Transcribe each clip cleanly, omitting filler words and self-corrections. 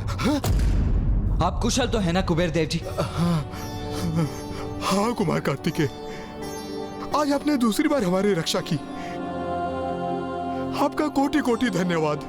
आप कुशल तो है ना कुबेर देव जी? हाँ कुमार कार्तिकेय, आज आपने दूसरी बार हमारी रक्षा की। आपका कोटि कोटि धन्यवाद।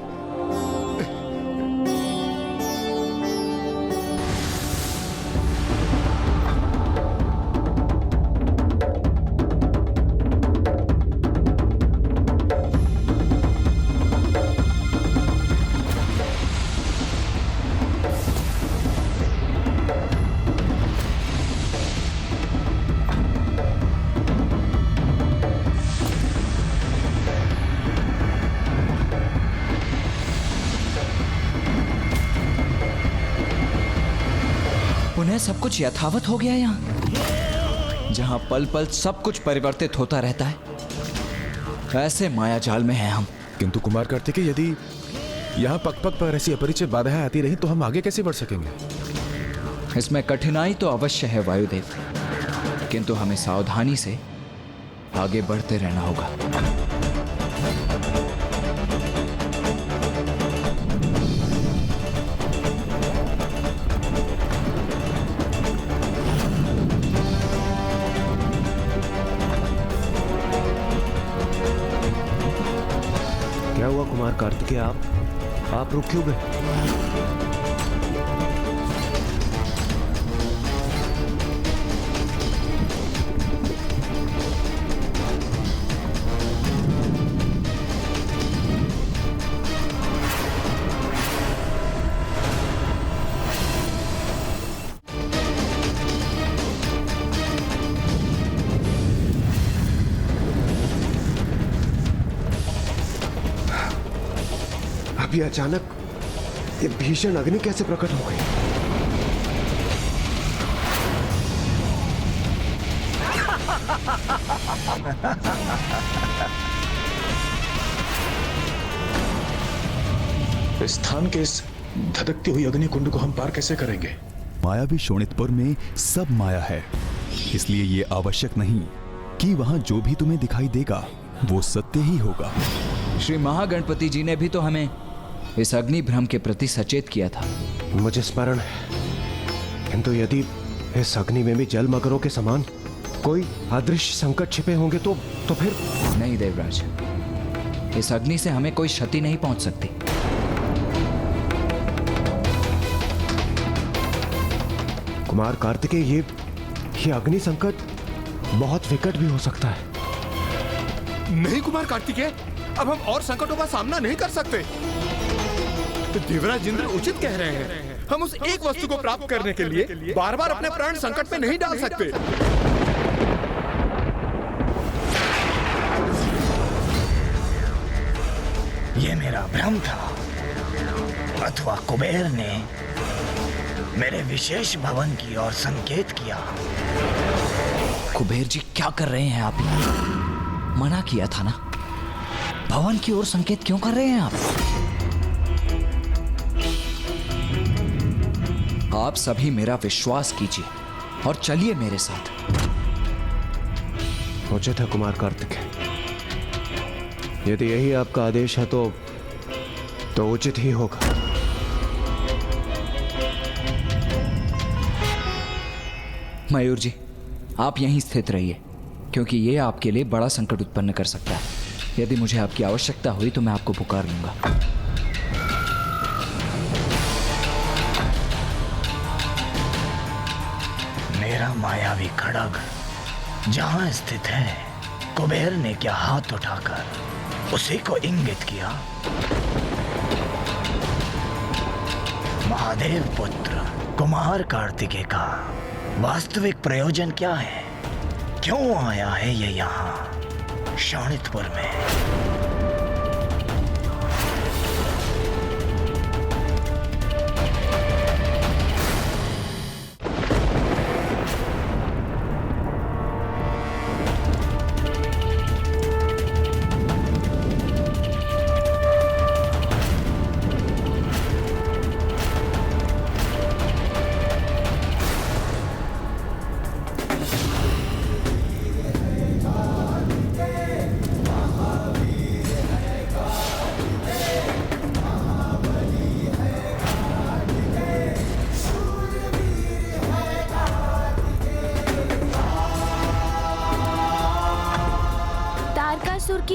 पुनः सब कुछ यथावत हो गया यहाँ, जहाँ पल पल सब कुछ परिवर्तित होता रहता है। ऐसे माया जाल में हैं हम। किंतु कुमार कार्तिकेय, यदि यहाँ पग पग पर ऐसी अपरिचित बाधाएं आती रही तो हम आगे कैसे बढ़ सकेंगे? इसमें कठिनाई तो अवश्य है वायुदेव, किंतु हमें सावधानी से आगे बढ़ते रहना होगा। क्या हुआ कुमार कार्तिकेय, आप रुक क्यों गए? अभी अचानक ये भीषण अग्नि कैसे प्रकट हो गई? इस स्थान के इस धधकती हुई अग्नि कुंड को हम पार कैसे करेंगे? मायावी शोणितपुर में सब माया है, इसलिए ये आवश्यक नहीं कि वहां जो भी तुम्हें दिखाई देगा वो सत्य ही होगा। श्री महागणपति जी ने भी तो हमें इस अग्नि भ्रम के प्रति सचेत किया था। मुझे स्मरण है, किंतु यदि इस अग्नि में भी जल मगरों के समान कोई अदृश्य संकट छिपे होंगे तो फिर? नहीं देवराज, इस अग्नि से हमें कोई क्षति नहीं पहुंच सकती। कुमार कार्तिकेय, ये अग्नि संकट बहुत विकट भी हो सकता है। नहीं कुमार कार्तिकेय, अब हम और संकटों का सामना नहीं कर सकते। देवराज इंद्र उचित कह रहे हैं। हम उस एक वस्तु को प्राप्त करने के लिए बार बार अपने प्राण संकट में नहीं डाल सकते। ये मेरा भ्रम था, अथवा कुबेर ने मेरे विशेष भवन की ओर संकेत किया। कुबेर जी क्या कर रहे हैं आप? मना किया था ना, भवन की ओर संकेत क्यों कर रहे हैं आप? आप सभी मेरा विश्वास कीजिए और चलिए मेरे साथ। उचित है कुमार कार्तिकेय, यदि यही आपका आदेश है तो उचित ही होगा। मयूर जी, आप यहीं स्थित रहिए, क्योंकि ये आपके लिए बड़ा संकट उत्पन्न कर सकता है। यदि मुझे आपकी आवश्यकता हुई तो मैं आपको पुकार लूंगा। मेरा मायावी खड्ग जहां स्थित है, कुबेर ने क्या हाथ उठाकर उसी को इंगित किया? महादेव पुत्र कुमार कार्तिकेय का वास्तविक प्रयोजन क्या है? क्यों आया है ये यहाँ शोणितपुर में?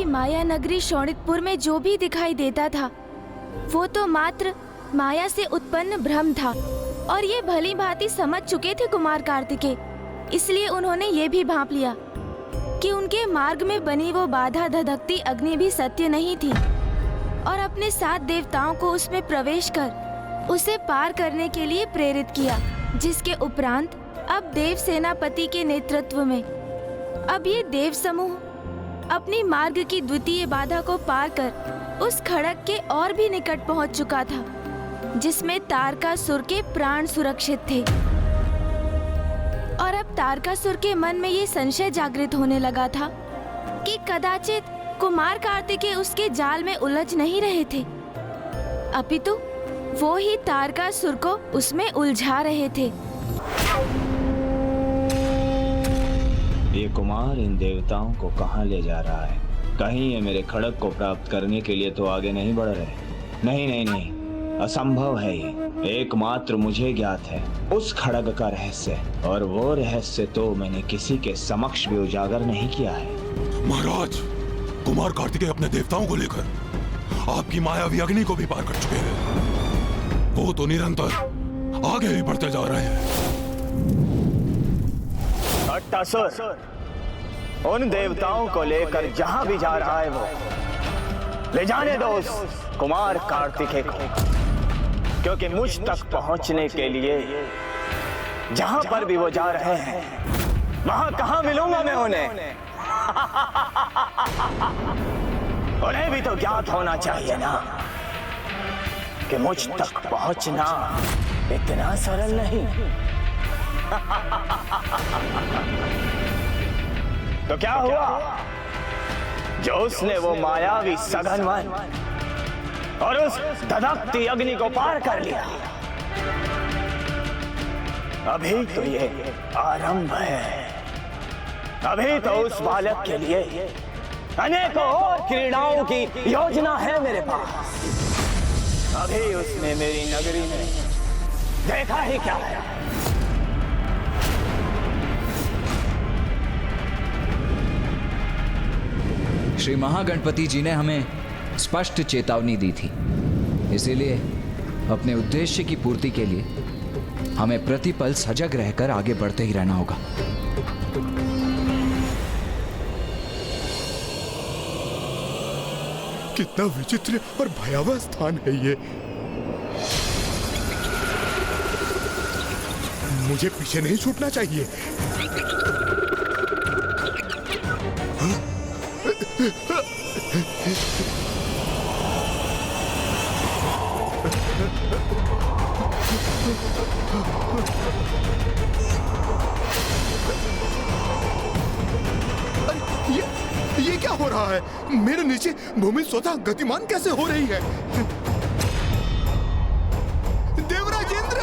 माया नगरी शोणितपुर में जो भी दिखाई देता था वो तो मात्र माया से उत्पन्न भ्रम था, और ये भली भांति समझ चुके थे कुमार कार्तिकेय। इसलिए उन्होंने ये भी भांप लिया कि उनके मार्ग में बनी वो बाधा धधकती अग्नि भी सत्य नहीं थी, और अपने 7 देवताओं को उसमें प्रवेश कर उसे पार करने के लिए प्रेरित किया, जिसके उपरांत अब देव सेनापति के नेतृत्व में अब ये देव समूह अपनी मार्ग की द्वितीय बाधा को पार कर उस खड़क के और भी निकट पहुंच चुका था, जिसमें तारकासुर के प्राण सुरक्षित थे। और अब तारकासुर के मन में ये संशय जागृत होने लगा था कि कदाचित कुमार कार्तिकेय उसके जाल में उलझ नहीं रहे थे, अपितु वो ही तारकासुर को उसमें उलझा रहे थे। ये कुमार इन देवताओं को कहाँ ले जा रहा है? कहीं ये मेरे खड़क को प्राप्त करने के लिए तो आगे नहीं बढ़ रहे? नहीं नहीं नहीं, असंभव है ये। एकमात्र मुझे ज्ञात है उस खड़ग का रहस्य, और वो रहस्य तो मैंने किसी के समक्ष भी उजागर नहीं किया है। महाराज, कुमार कार्तिकेय अपने देवताओं को लेकर आपकी मायावी अग्नि को भी पार कर चुके हैं। वो तो निरंतर आगे ही बढ़ते जा रहे हैं। अट्टासुर, उन देवताओं को लेकर जहां भी जा रहा है वो ले जाने दो उस कुमार कार्तिकेय को, क्योंकि मुझ तक पहुंचने के लिए जहां पर भी वो जा रहे हैं वहां कहां मिलूंगा मैं उन्हें? उन्हें भी तो ज्ञात होना चाहिए ना कि मुझ तक पहुंचना इतना सरल नहीं। तो क्या हुआ जो उसने वो मायावी सघन वन और उस धधकती अग्नि को पार कर लिया? अभी तो ये आरंभ है। अभी तो उस बालक के लिए अनेकों और क्रीड़ाओं की योजना है मेरे पास। अभी उसने मेरी नगरी में देखा ही क्या है। श्री महागणपति जी ने हमें स्पष्ट चेतावनी दी थी, इसीलिए अपने उद्देश्य की पूर्ति के लिए हमें प्रतिपल सजग रहकर आगे बढ़ते ही रहना होगा। कितना विचित्र और भयावह स्थान है ये। मुझे पीछे नहीं छूटना चाहिए। ये क्या हो रहा है? मेरे नीचे भूमि स्वतः गतिमान कैसे हो रही है? देवराज इंद्र,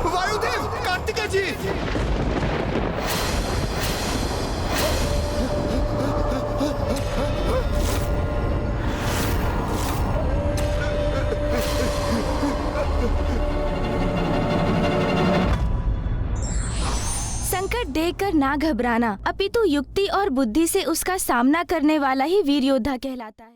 वायुदेव, कार्तिकेय जी, संकट देखकर ना घबराना, अपितु युक्ति और बुद्धि से उसका सामना करने वाला ही वीर योद्धा कहलाता है।